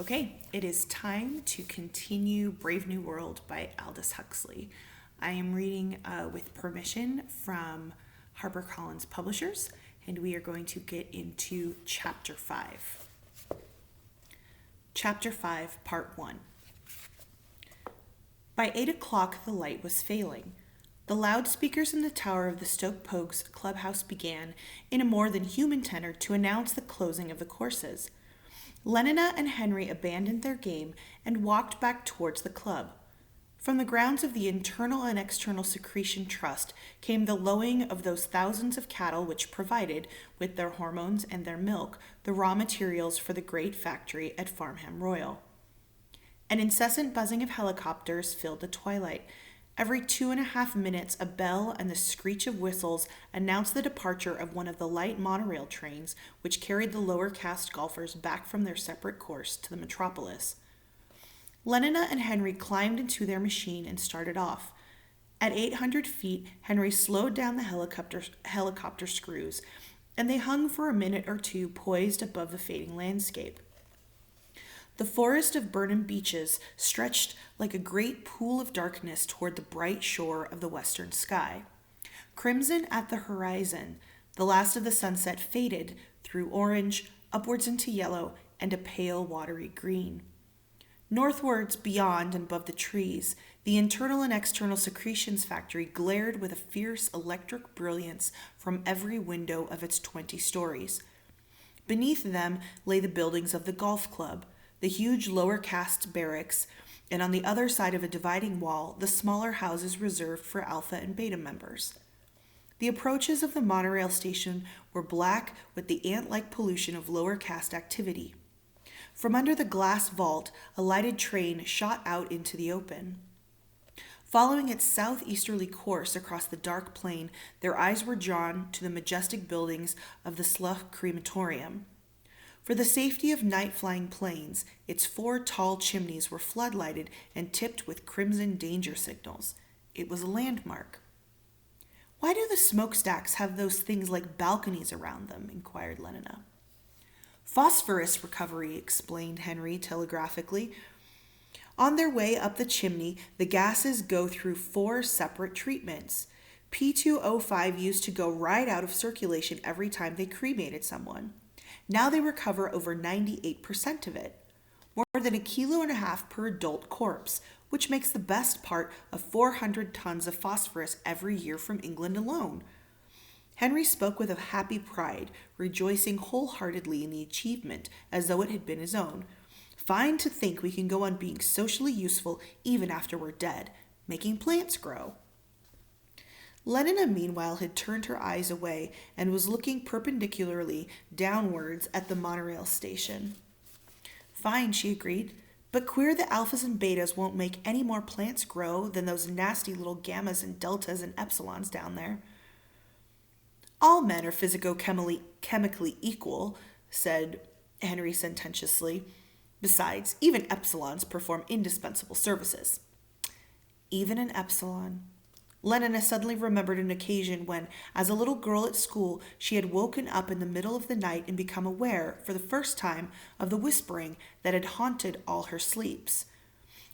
Okay, it is time to continue Brave New World by Aldous Huxley. I am reading with permission from HarperCollins Publishers, and we are going to get into Chapter 5. Chapter 5, Part 1. By 8 o'clock, the light was failing. The loudspeakers in the tower of the Stoke Pogues clubhouse began, in a more than human tenor, to announce the closing of the courses. Lenina and Henry abandoned their game and walked back towards the club. From the grounds of the Internal and External Secretion Trust came the lowing of those thousands of cattle which provided, with their hormones and their milk, the raw materials for the great factory at Farnham Royal. An incessant buzzing of helicopters filled the twilight. Every 2.5 minutes, a bell and the screech of whistles announced the departure of one of the light monorail trains which carried the lower caste golfers back from their separate course to the metropolis. Lenina and Henry climbed into their machine and started off. At 800 feet, Henry slowed down the helicopter screws, and they hung for a minute or two poised above the fading landscape. The forest of Burnham beeches stretched like a great pool of darkness toward the bright shore of the western sky. Crimson at the horizon, the last of the sunset faded through orange, upwards into yellow, and a pale watery green. Northwards, beyond and above the trees, the internal and external secretions factory glared with a fierce electric brilliance from every window of its 20 stories. Beneath them lay the buildings of the golf club, the huge lower caste barracks, and on the other side of a dividing wall, the smaller houses reserved for Alpha and Beta members. The approaches of the monorail station were black with the ant-like pollution of lower caste activity. From under the glass vault, a lighted train shot out into the open. Following its southeasterly course across the dark plain, their eyes were drawn to the majestic buildings of the Slough Crematorium. For the safety of night-flying planes, its 4 tall chimneys were floodlighted and tipped with crimson danger signals. It was a landmark. "Why do the smokestacks have those things like balconies around them?" inquired Lenina. "Phosphorus recovery," explained Henry telegraphically. "On their way up the chimney, the gases go through 4 separate treatments. P2O5 used to go right out of circulation every time they cremated someone. Now they recover over 98% of it, more than 1.5 kilos per adult corpse, which makes the best part of 400 tons of phosphorus every year from England alone." Henry spoke with a happy pride, rejoicing wholeheartedly in the achievement as though it had been his own. "Fine to think we can go on being socially useful even after we're dead, making plants grow." Lenina, meanwhile, had turned her eyes away and was looking perpendicularly downwards at the monorail station. "Fine," she agreed, "but queer the alphas and betas won't make any more plants grow than those nasty little gammas and deltas and epsilons down there." "All men are physico-chemically equal," said Henry sententiously. "Besides, even epsilons perform indispensable services." Even an epsilon. Lenina suddenly remembered an occasion when, as a little girl at school, she had woken up in the middle of the night and become aware, for the first time, of the whispering that had haunted all her sleeps.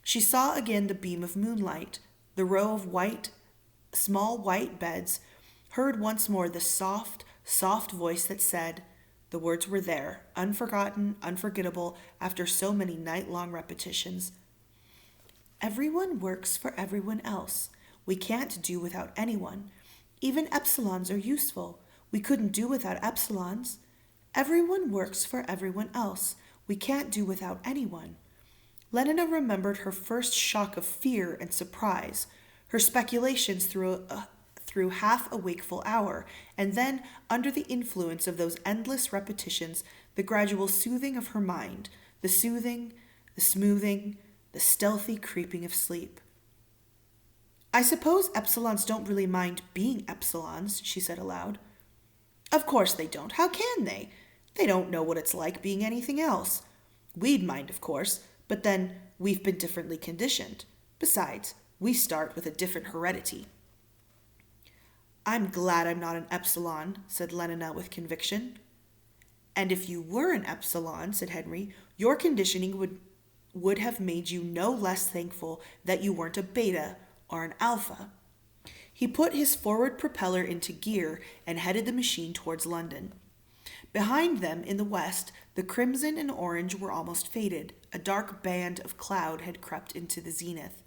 She saw again the beam of moonlight, the row of small white beds, heard once more the soft, soft voice that said, the words were there, unforgotten, unforgettable, after so many night-long repetitions, "Everyone works for everyone else. We can't do without anyone. Even epsilons are useful. We couldn't do without epsilons. Everyone works for everyone else. We can't do without anyone." Lenina remembered her first shock of fear and surprise, her speculations through half a wakeful hour, and then, under the influence of those endless repetitions, the gradual soothing of her mind, the soothing, the smoothing, the stealthy creeping of sleep. "I suppose epsilons don't really mind being epsilons," she said aloud. "Of course they don't. How can they? They don't know what it's like being anything else. We'd mind, of course, but then we've been differently conditioned. Besides, we start with a different heredity." "I'm glad I'm not an epsilon," said Lenina with conviction. And if you were an epsilon, said Henry, your conditioning would have made you no less thankful that you weren't a beta or an alpha. He put his forward propeller into gear and headed the machine towards London. Behind them, in the west, the crimson and orange were almost faded. A dark band of cloud had crept into the zenith.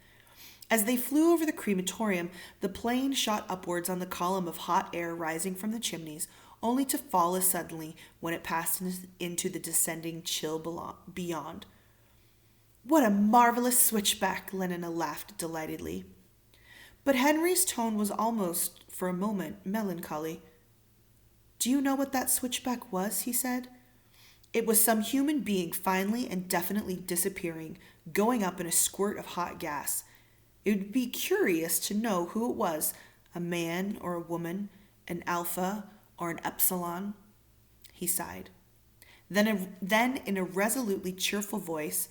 As they flew over the crematorium, the plane shot upwards on the column of hot air rising from the chimneys, only to fall as suddenly when it passed into the descending chill beyond. "What a marvelous switchback!" Lenina laughed delightedly. But Henry's tone was almost, for a moment, melancholy. "Do you know what that switchback was?" he said. "It was some human being finally and definitely disappearing, going up in a squirt of hot gas. It would be curious to know who it was, a man or a woman, an alpha or an epsilon." He sighed. Then in a resolutely cheerful voice,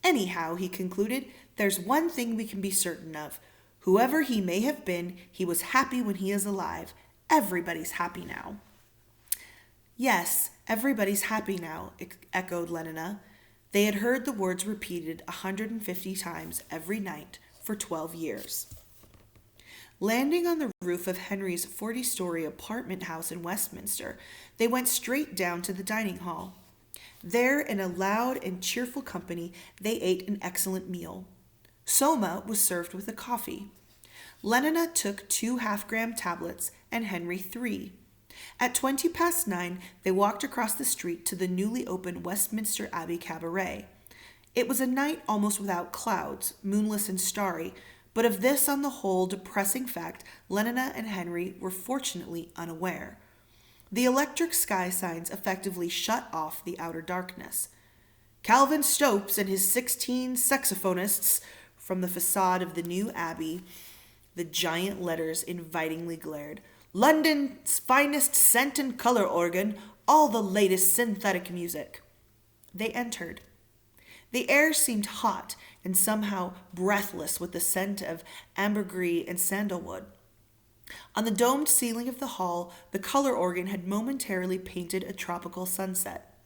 "Anyhow," he concluded, "there's one thing we can be certain of. Whoever he may have been, he was happy when he is alive. Everybody's happy now." "Yes, everybody's happy now," echoed Lenina. They had heard the words repeated 150 times every night for 12 years. Landing on the roof of Henry's 40-story apartment house in Westminster, they went straight down to the dining hall. There, in a loud and cheerful company, they ate an excellent meal. Soma was served with a coffee. Lenina took 2 half-gram tablets and Henry 3. At 9:20, they walked across the street to the newly opened Westminster Abbey Cabaret. It was a night almost without clouds, moonless and starry, but of this, on the whole, depressing fact, Lenina and Henry were fortunately unaware. The electric sky signs effectively shut off the outer darkness. "Calvin Stopes and his 16 saxophonists," from the facade of the new abbey, the giant letters invitingly glared. "London's finest scent and color organ, all the latest synthetic music." They entered. The air seemed hot and somehow breathless with the scent of ambergris and sandalwood. On the domed ceiling of the hall, the color organ had momentarily painted a tropical sunset.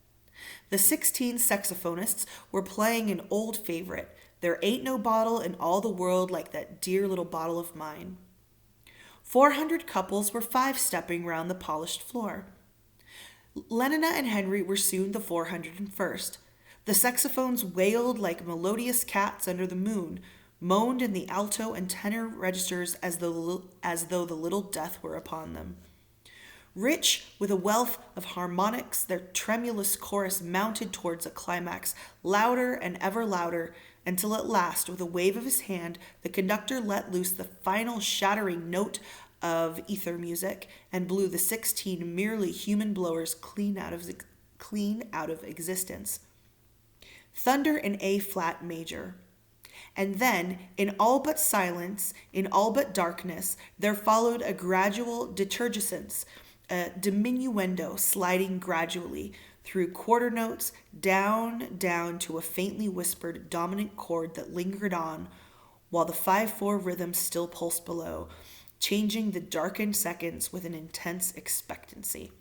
The 16 saxophonists were playing an old favorite, "There Ain't No Bottle in All the World Like That Dear Little Bottle of Mine." 400 couples were 5-stepping round the polished floor. Lenina and Henry were soon the 401st. The saxophones wailed like melodious cats under the moon, moaned in the alto and tenor registers as though the little death were upon them. Rich with a wealth of harmonics, their tremulous chorus mounted towards a climax, louder and ever louder, until at last, with a wave of his hand, the conductor let loose the final shattering note of ether music and blew the 16 merely human blowers clean out of existence. Thunder in A-flat major. And then, in all but silence, in all but darkness, there followed a gradual detergescence, a diminuendo sliding gradually through quarter notes, down to a faintly whispered dominant chord that lingered on, while the 5/4 rhythm still pulsed below, changing the darkened seconds with an intense expectancy.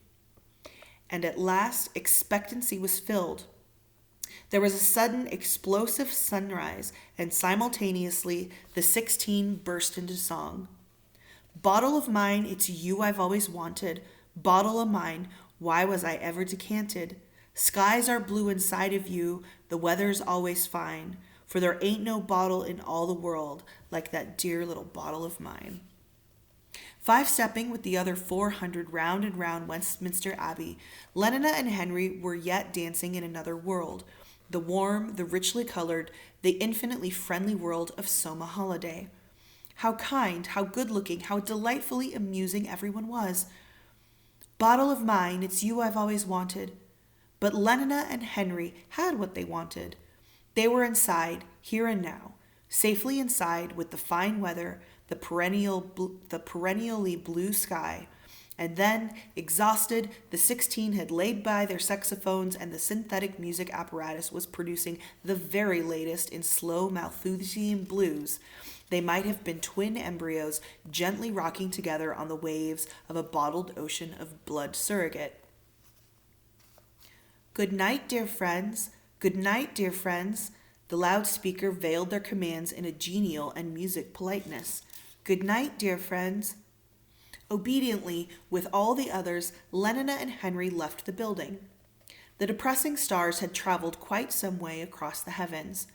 And at last, expectancy was filled. There was a sudden explosive sunrise, and simultaneously the 16 burst into song. "Bottle of mine, it's you I've always wanted. Bottle of mine, why was I ever decanted? Skies are blue inside of you, the weather's always fine, for there ain't no bottle in all the world like that dear little bottle of mine." 5-stepping with the other 400 round and round Westminster Abbey, Lenina and Henry were yet dancing in another world, the warm, the richly colored, the infinitely friendly world of Soma Holiday. How kind, how good-looking, how delightfully amusing everyone was. "Bottle of mine, it's you I've always wanted." But Lenina and Henry had what they wanted. They were inside, here and now, safely inside with the fine weather, the perennially blue sky. And then, exhausted, the 16 had laid by their saxophones and the synthetic music apparatus was producing the very latest in slow Malthusian blues. They might have been twin embryos gently rocking together on the waves of a bottled ocean of blood surrogate. "Good night, dear friends. Good night, dear friends." The loudspeaker veiled their commands in a genial and music politeness. "Good night, dear friends." Obediently, with all the others, Lenina and Henry left the building. The depressing stars had traveled quite some way across the heavens.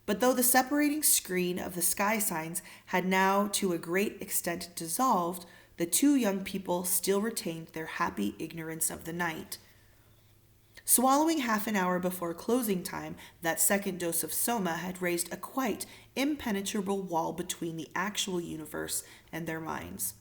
But though the separating screen of the sky signs had now to a great extent dissolved, the two young people still retained their happy ignorance of the night. Swallowing half an hour before closing time, that second dose of soma had raised a quite impenetrable wall between the actual universe and their minds.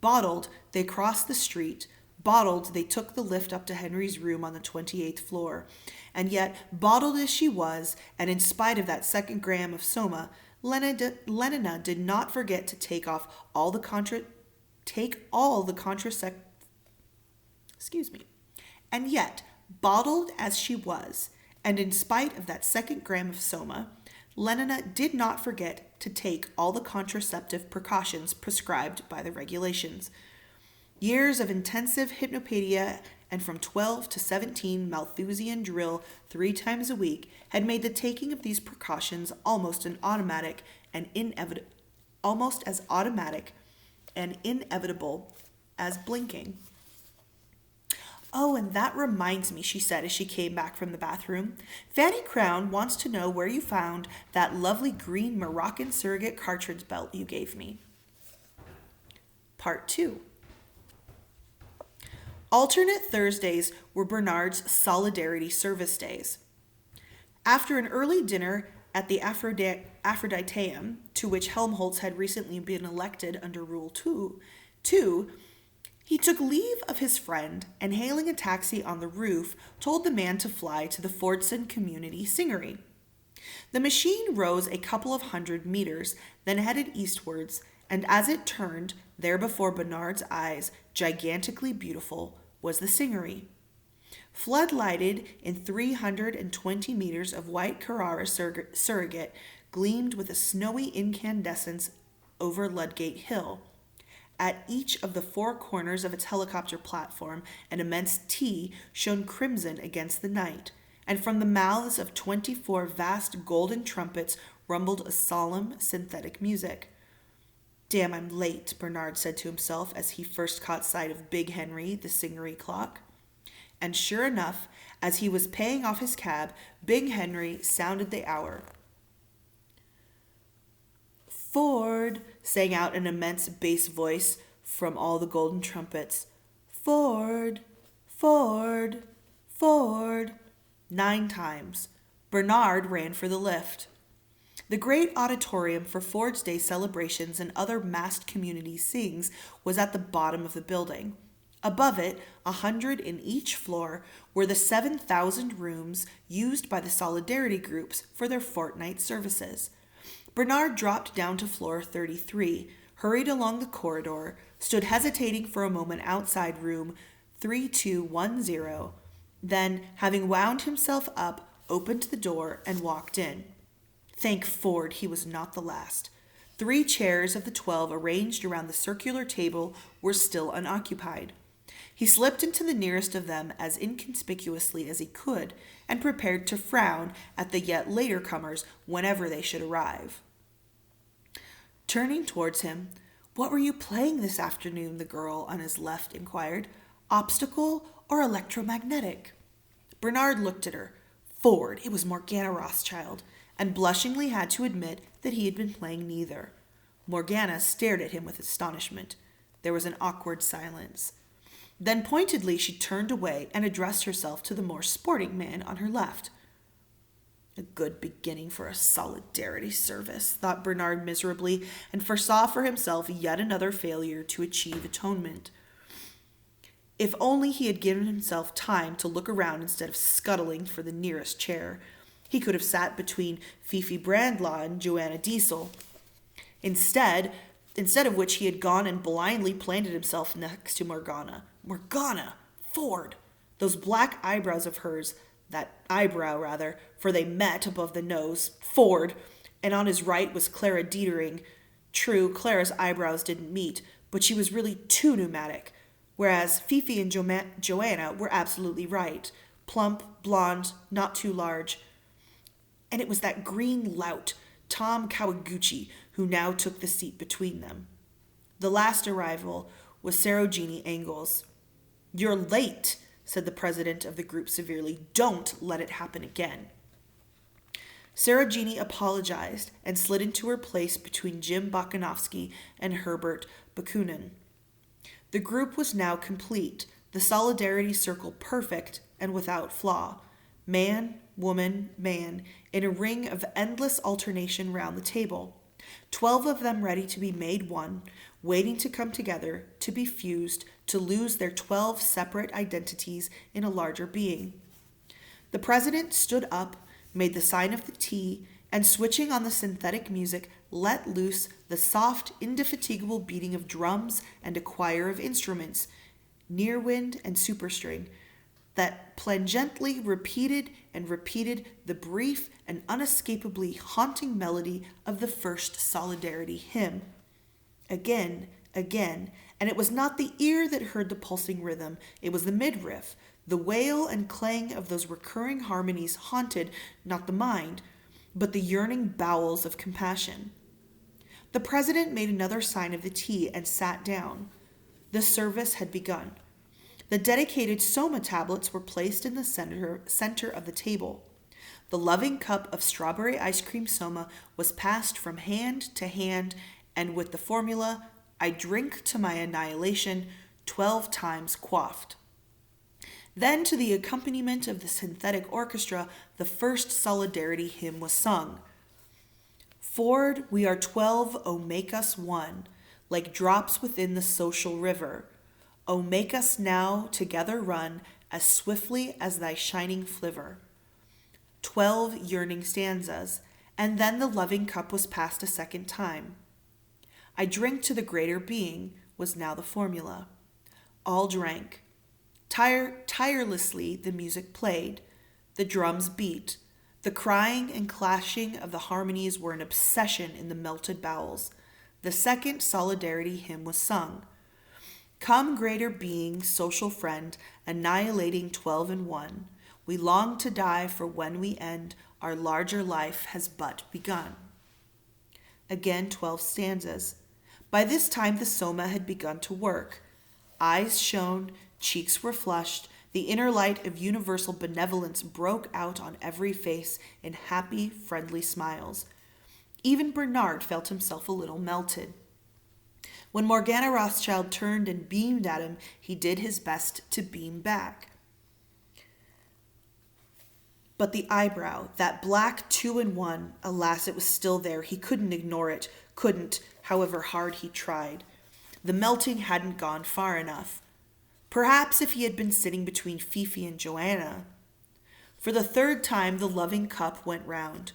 Bottled, they crossed the street. Bottled, they took the lift up to Henry's room on the 28th floor. And yet, bottled as she was, and in spite of that second gram of soma, Lenina did not forget to take all the And yet, bottled as she was, and in spite of that second gram of soma, Lenina did not forget to take all the contraceptive precautions prescribed by the regulations. Years of intensive hypnopaedia and from 12 to 17 Malthusian drill 3 times a week had made the taking of these precautions almost as automatic and inevitable as blinking. "Oh, and that reminds me," she said as she came back from the bathroom. "Fanny Crown wants to know where you found that lovely green Moroccan surrogate cartridge belt you gave me." Part 2. Alternate Thursdays were Bernard's Solidarity Service days. After an early dinner at the Aphroditeum, to which Helmholtz had recently been elected under Rule 2, he took leave of his friend and, hailing a taxi on the roof, told the man to fly to the Fordson Community Singery. The machine rose a couple of 100 meters, then headed eastwards, and as it turned, there before Bernard's eyes, gigantically beautiful, was the Singery. Flood-lighted in 320 meters of white Carrara surrogate gleamed with a snowy incandescence over Ludgate Hill. At each of the 4 corners of its helicopter platform, an immense T shone crimson against the night, and from the mouths of 24 vast golden trumpets rumbled a solemn, synthetic music. "Damn, I'm late," Bernard said to himself as he first caught sight of Big Henry, the Singery clock. And sure enough, as he was paying off his cab, Big Henry sounded the hour. "Ford," sang out an immense bass voice from all the golden trumpets. "Ford, Ford, Ford," 9 times. Bernard ran for the lift. The great auditorium for Ford's Day celebrations and other massed community sings was at the bottom of the building. Above it, 100 in each floor, were the 7,000 rooms used by the Solidarity groups for their fortnight services. Bernard dropped down to floor 33, hurried along the corridor, stood hesitating for a moment outside room 3210, then, having wound himself up, opened the door and walked in. Thank Ford he was not the last. 3 chairs of the 12 arranged around the circular table were still unoccupied. He slipped into the nearest of them as inconspicuously as he could, and prepared to frown at the yet later comers whenever they should arrive. Turning towards him, "What were you playing this afternoon?" the girl on his left inquired. "Obstacle or electromagnetic?" Bernard looked at her. Ford, it was Morgana Rothschild, and blushingly had to admit that he had been playing neither. Morgana stared at him with astonishment. There was an awkward silence. Then pointedly she turned away and addressed herself to the more sporting man on her left. A good beginning for a solidarity service, thought Bernard miserably, and foresaw for himself yet another failure to achieve atonement. If only he had given himself time to look around instead of scuttling for the nearest chair. He could have sat between Fifi Brandlaw and Joanna Diesel. Instead of which he had gone and blindly planted himself next to Morgana. Morgana! Ford! Those black eyebrows of hers, that eyebrow rather, for they met above the nose. Ford! And on his right was Clara Dietering. True, Clara's eyebrows didn't meet, but she was really too pneumatic, whereas Fifi and Joanna were absolutely right. plump, blonde, not too large. And it was that green lout, Tom Kawaguchi, who now took the seat between them. The last arrival was Sarojini Angles. "You're late," said the president of the group severely. "Don't let it happen again." Sarojini apologized and slid into her place between Jim Bakanovsky and Herbert Bakunin. The group was now complete, the solidarity circle perfect and without flaw. Man, woman, man, in a ring of endless alternation round the table. 12 of them ready to be made one, waiting to come together, to be fused, to lose their 12 separate identities in a larger being. The president stood up, made the sign of the T, and switching on the synthetic music, let loose the soft, indefatigable beating of drums and a choir of instruments, near wind and superstring, that plangently repeated and repeated the brief and unescapably haunting melody of the first Solidarity hymn. Again, again, and it was not the ear that heard the pulsing rhythm, it was the midriff. The wail and clang of those recurring harmonies haunted not the mind, but the yearning bowels of compassion. The president made another sign of the T and sat down. The service had begun. The dedicated soma tablets were placed in the center of the table. The loving cup of strawberry ice cream soma was passed from hand to hand, and with the formula, "I drink to my annihilation," 12 times quaffed. Then, to the accompaniment of the synthetic orchestra, the first Solidarity hymn was sung. "Forward, we are 12, O make us one, like drops within the social river. O make us now together run, as swiftly as thy shining flivver." 12 yearning stanzas, and then the loving cup was passed a second time. "I drink to the greater being" was now the formula. All drank. Tirelessly the music played, the drums beat, the crying and clashing of the harmonies were an obsession in the melted bowels. The second Solidarity hymn was sung. "Come, greater being, social friend, annihilating 12 in one. We long to die, for when we end, our larger life has but begun." Again 12 stanzas. By this time the soma had begun to work. Eyes shone, cheeks were flushed, the inner light of universal benevolence broke out on every face in happy, friendly smiles. Even Bernard felt himself a little melted. When Morgana Rothschild turned and beamed at him, he did his best to beam back. But the eyebrow, that black 2-in-1, alas, it was still there. He couldn't ignore it, couldn't, however hard he tried. The melting hadn't gone far enough. Perhaps if he had been sitting between Fifi and Joanna. For the third time the loving cup went round.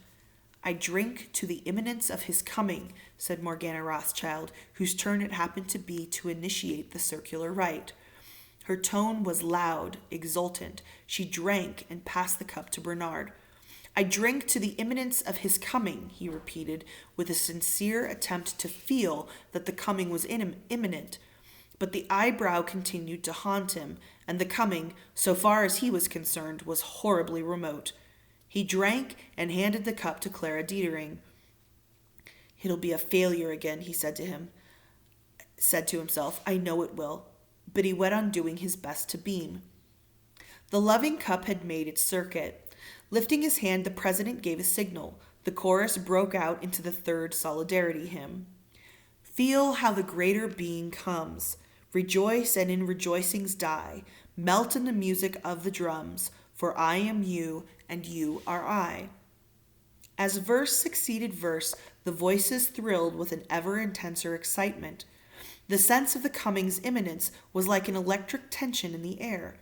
"I drink to the imminence of his coming," said Morgana Rothschild, whose turn it happened to be to initiate the circular rite. Her tone was loud, exultant. She drank and passed the cup to Bernard. "I drink to the imminence of his coming," he repeated, with a sincere attempt to feel that the coming was imminent. But the eyebrow continued to haunt him, and the coming, so far as he was concerned, was horribly remote. He drank and handed the cup to Clara Dietering. "It'll be a failure again," he said to himself. "I know it will." But he went on doing his best to beam. The loving cup had made its circuit. Lifting his hand, the president gave a signal. The chorus broke out into the third Solidarity hymn. "Feel how the greater being comes. Rejoice and in rejoicings die. Melt in the music of the drums. For I am you and you are I." As verse succeeded verse, the voices thrilled with an ever intenser excitement. The sense of the coming's imminence was like an electric tension in the air.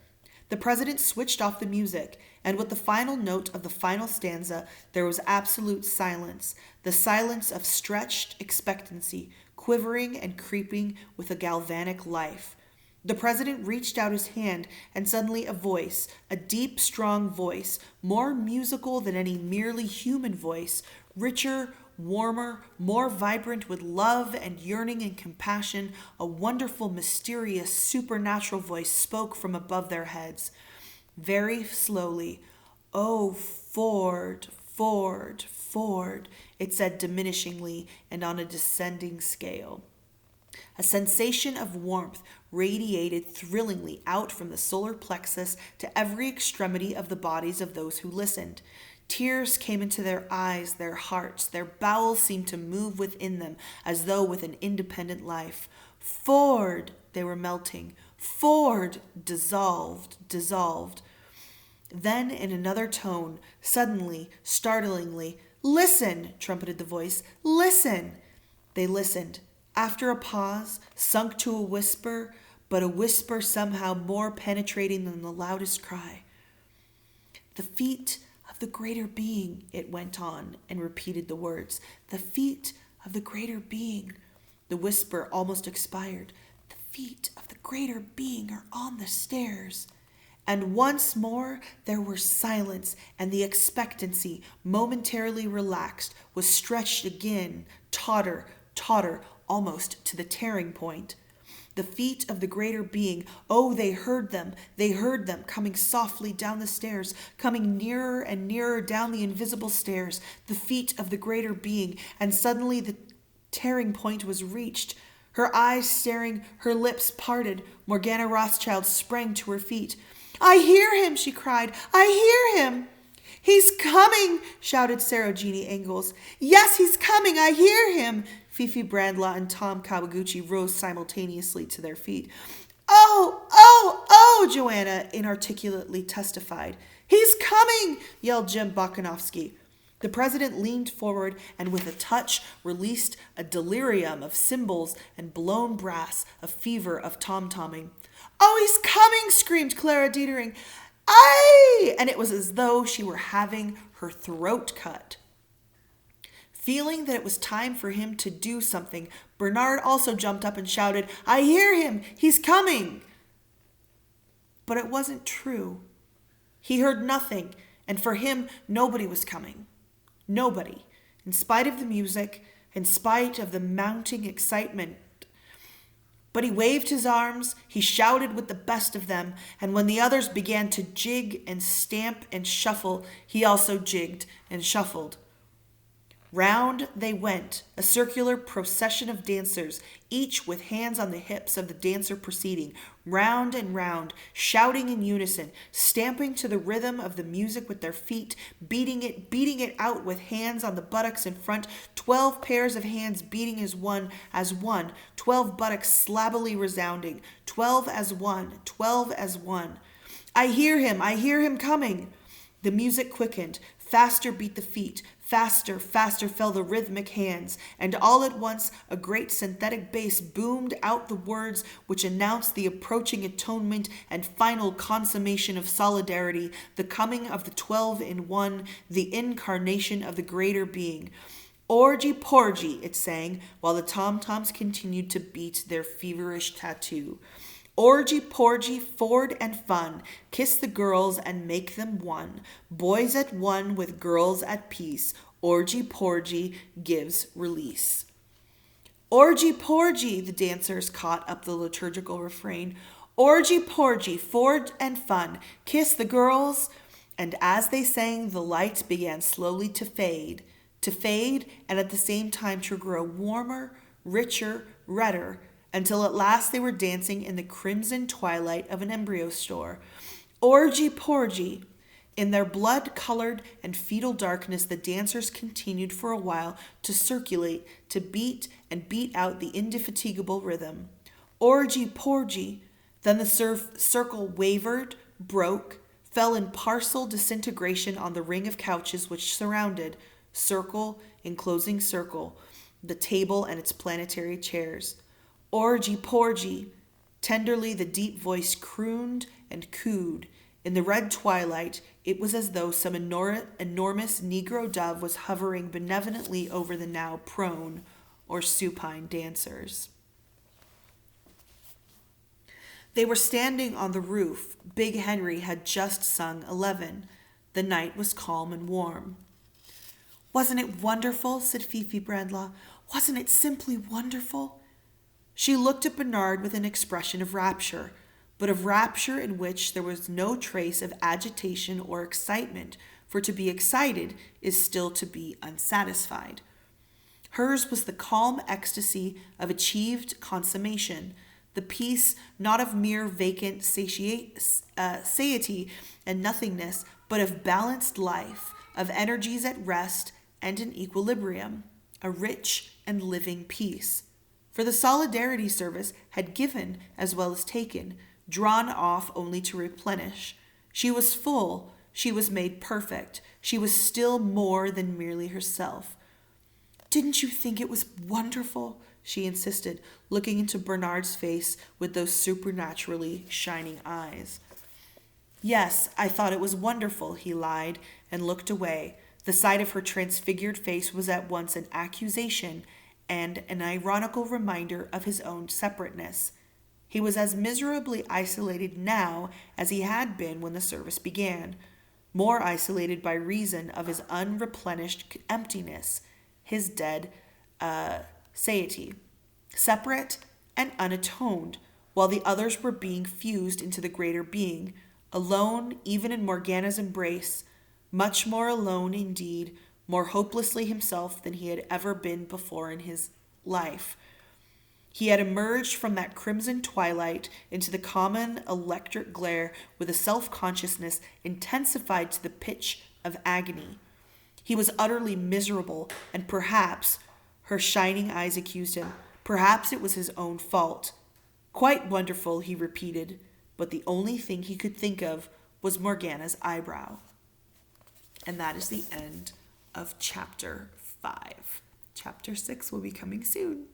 The president switched off the music, and with the final note of the final stanza, there was absolute silence, the silence of stretched expectancy, quivering and creeping with a galvanic life. The president reached out his hand, and suddenly a voice, a deep, strong voice, more musical than any merely human voice, richer, warmer, more vibrant with love and yearning and compassion, a wonderful, mysterious, supernatural voice spoke from above their heads. very slowly. "Oh, Ford, Ford, Ford," it said diminishingly and on a descending scale. A sensation of warmth radiated thrillingly out from the solar plexus to every extremity of the bodies of those who listened. Tears came into their eyes, their hearts, their bowels seemed to move within them as though with an independent life. Ford, they were melting. Ford, dissolved, dissolved. Then, in another tone, suddenly, startlingly, "Listen!" trumpeted the voice. "Listen!" They listened. After a pause, sunk to a whisper, but a whisper somehow more penetrating than the loudest cry. "The feet of the greater being," it went on, and repeated the words. "The feet of the greater being." The whisper almost expired. "The feet of the greater being are on the stairs." And once more there was silence, and the expectancy, momentarily relaxed, was stretched again, totter, almost to the tearing point. The feet of the greater being, oh, they heard them, coming softly down the stairs, coming nearer and nearer down the invisible stairs, the feet of the greater being, and suddenly the tearing point was reached. Her eyes staring, her lips parted, Morgana Rothschild sprang to her feet. "I hear him," she cried. "I hear him." "He's coming," shouted Sarah Jeannie Ingalls. "Yes, he's coming. I hear him." Fifi Brandla and Tom Kawaguchi rose simultaneously to their feet. Oh, Joanna inarticulately testified. "He's coming," yelled Jim Bokanovsky. The president leaned forward and with a touch released a delirium of cymbals and blown brass, a fever of tom-tomming. "Oh, he's coming," screamed Clara Dietering. "Aye!" And it was as though she were having her throat cut. Feeling that it was time for him to do something, Bernard also jumped up and shouted, "I hear him! He's coming!" But it wasn't true. He heard nothing, and for him, nobody was coming. Nobody. In spite of the music, in spite of the mounting excitement. But he waved his arms, he shouted with the best of them, and when the others began to jig and stamp and shuffle, he also jigged and shuffled. Round they went, a circular procession of dancers, each with hands on the hips of the dancer preceding, round and round, shouting in unison, stamping to the rhythm of the music with their feet, beating it out with hands on the buttocks in front, 12 pairs of hands beating as one, 12 buttocks slabbily resounding, 12 as one, 12 as one. I hear him coming." The music quickened, faster beat the feet, faster fell the rhythmic hands, and all at once a great synthetic bass boomed out the words which announced the approaching atonement and final consummation of solidarity, the coming of the 12 in one, the incarnation of the greater being. "Orgy porgy," it sang, while the tom-toms continued to beat their feverish tattoo. "Orgy porgy, Ford and fun, kiss the girls and make them one. Boys at one with girls at peace, orgy porgy gives release." "Orgy porgy," the dancers caught up the liturgical refrain. "Orgy porgy, Ford and fun, kiss the girls." And as they sang, the lights began slowly to fade, and at the same time to grow warmer, richer, redder, until at last they were dancing in the crimson twilight of an embryo store. Orgy porgy. In their blood-colored and fetal darkness, the dancers continued for a while to circulate, to beat and beat out the indefatigable rhythm. Orgy porgy. Then the circle wavered, broke, fell in partial disintegration on the ring of couches which surrounded, circle enclosing circle, the table and its planetary chairs. Orgy porgy. Tenderly the deep voice crooned and cooed. In the red twilight, it was as though some enormous Negro dove was hovering benevolently over the now prone or supine dancers. They were standing on the roof. Big Henry had just sung 11. The night was calm and warm. "Wasn't it wonderful?" said Fifi Brandla. "Wasn't it simply wonderful?" She looked at Bernard with an expression of rapture. but of rapture in which there was no trace of agitation or excitement, for to be excited is still to be unsatisfied. Hers was the calm ecstasy of achieved consummation, the peace not of mere vacant satiety and nothingness, but of balanced life, of energies at rest and in equilibrium, a rich and living peace. For the solidarity service had given as well as taken, drawn off only to replenish. She was full, she was made perfect, she was still more than merely herself. "Didn't you think it was wonderful?" she insisted, looking into Bernard's face with those supernaturally shining eyes. "Yes, I thought it was wonderful," he lied, and looked away. The sight of her transfigured face was at once an accusation and an ironical reminder of his own separateness. He was as miserably isolated now as he had been when the service began, more isolated by reason of his unreplenished emptiness, his dead satiety, separate and unatoned, while the others were being fused into the greater being, alone even in Morgana's embrace, much more alone indeed, more hopelessly himself than he had ever been before in his life. He had emerged from that crimson twilight into the common electric glare with a self-consciousness intensified to the pitch of agony. He was utterly miserable, and perhaps, her shining eyes accused him, perhaps it was his own fault. "Quite wonderful," he repeated, but the only thing he could think of was Morgana's eyebrow. And that is the end of chapter 5. Chapter 6 will be coming soon.